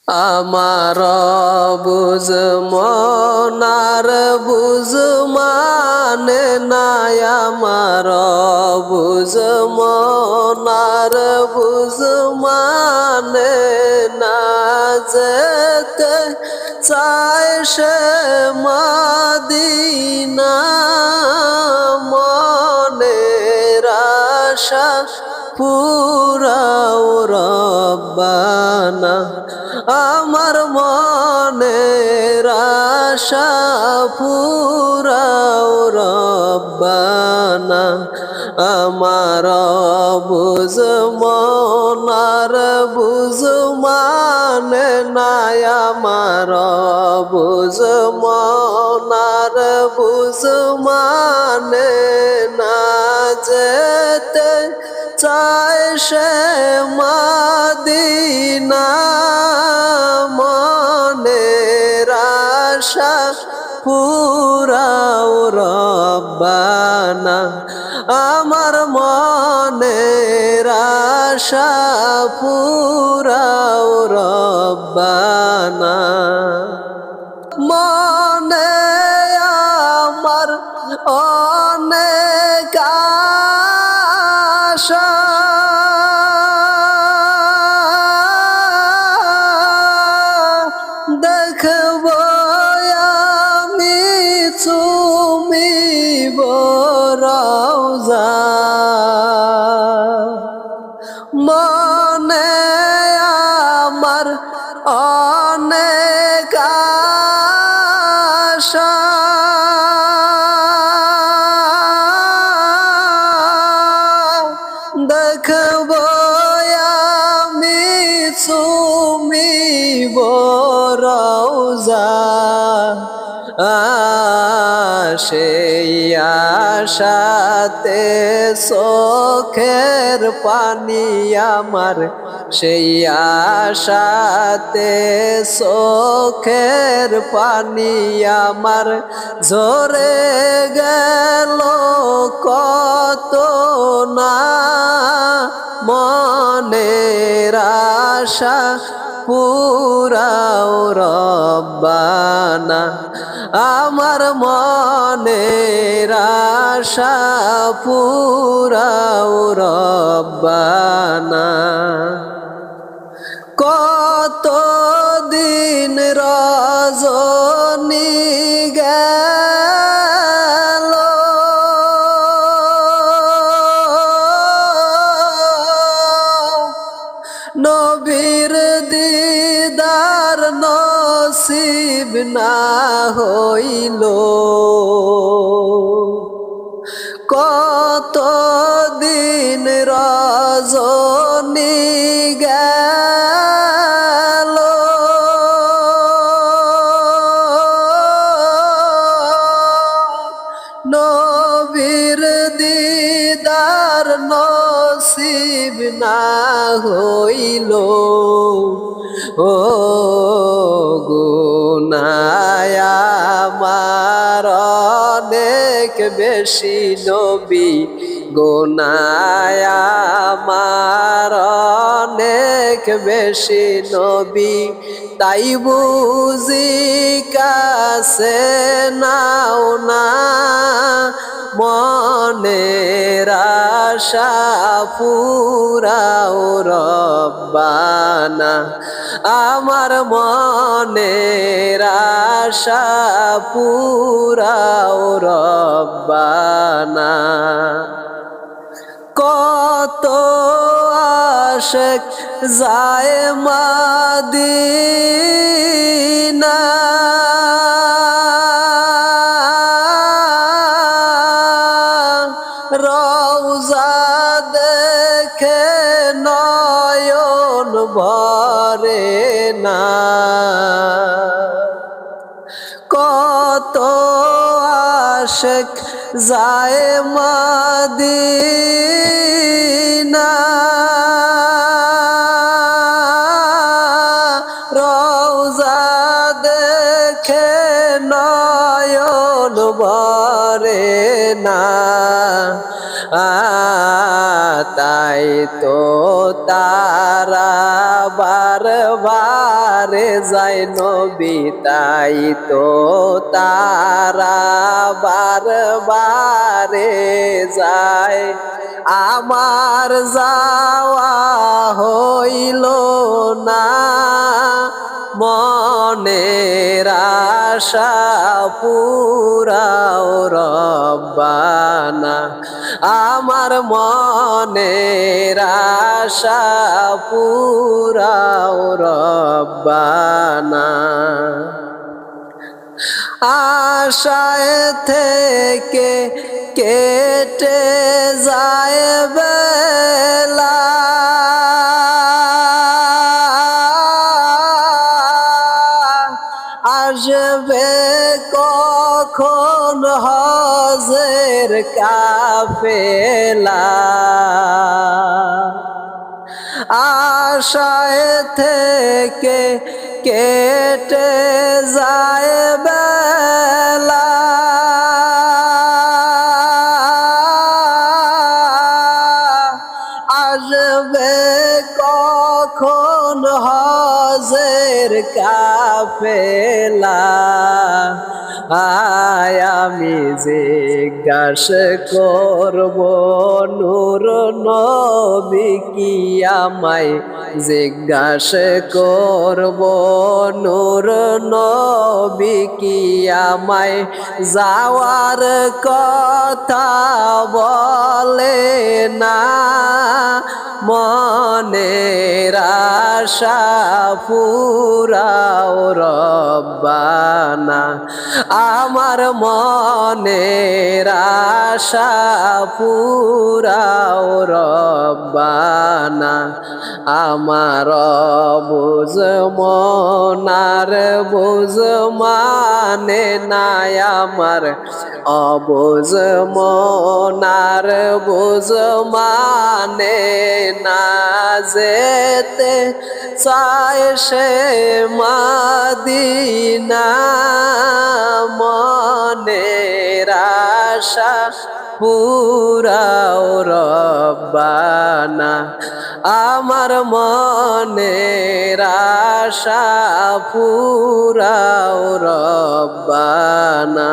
আমার বুঝ মনার বুঝ মানে নাই আমার বুঝ মনার বুঝ মানে না যেতে চায় সে মদিনা মনের আশা পুরাও রব্বানা আমার মনের আশা পুরাও রব্বানা আমার বুঝ মনার বুঝ মানে নাই আমার বুঝ মনার বুঝ মানে না যেতে চায় সে মদিনা মনের আশা পুরাও রব্বানা আমার মনের আশা পুরাও রব্বানা মনে আমার অনেক আশা দেখব আমি চুমিব রওজা মনে আমার অনেক আশা দেখব আমি চুমিব রওজা সেই আশাতে চোখের পানি আমার সেই আশাতে চোখের পানি আমার ঝরে গেল কত না মনের আশা পুরাও রব্বানা আমার মনের আশা পুরাও রব্বানা কত দিন রজনী গেল নবীর দিদার নসিব না হইল কত দিন রজনী গেল নবীর দিদার নসিব না হইল ও গুনায় আমার অনেক বেশি নবী গুনায় আমার অনেক বেশি নবী তাই বুঝি কাছে নাও না মনের আশা পুরাও রব্বানা আমার মনের আশা পুরাও রব্বানা কত আশিক যায় মদিনা রওজা দেখে নয়ন ভরে না কত আশিক যায় মদিনা রওজা দেখে নয়ন ভরে না তাই তো তারা বারবার বারে যায় নবী তাই তো তারা বারে যায় আমার যাওয়া হইল না মনের আশা পুরাও রব্বানা আমার মনের আশা পুরাও রব্বানা আশায় থেকে কেটে যায় বেলা আসবে কখন হজের কাফেলা আশায় থেকে কেটে যায় বেলা আসবে কখন হজের কাফেলা আয় আমি জিজ্ঞাসা করব নূর নবী কি আমায় জিজ্ঞাসা করব নূর নবী কি আমায় যাওয়ার কথা বলে না মনের আশা পুরাও রব্বানা আমার মনের আশা পুরাও রব্বানা আমার বুঝ মনার বুঝ মানে নাই আমার অবুঝ মনার বুঝ মানে না যেতে চায় সে মদিনা মনের আশা পুরাও রব্বানা আমার মনের আশা পুরাও রব্বানা।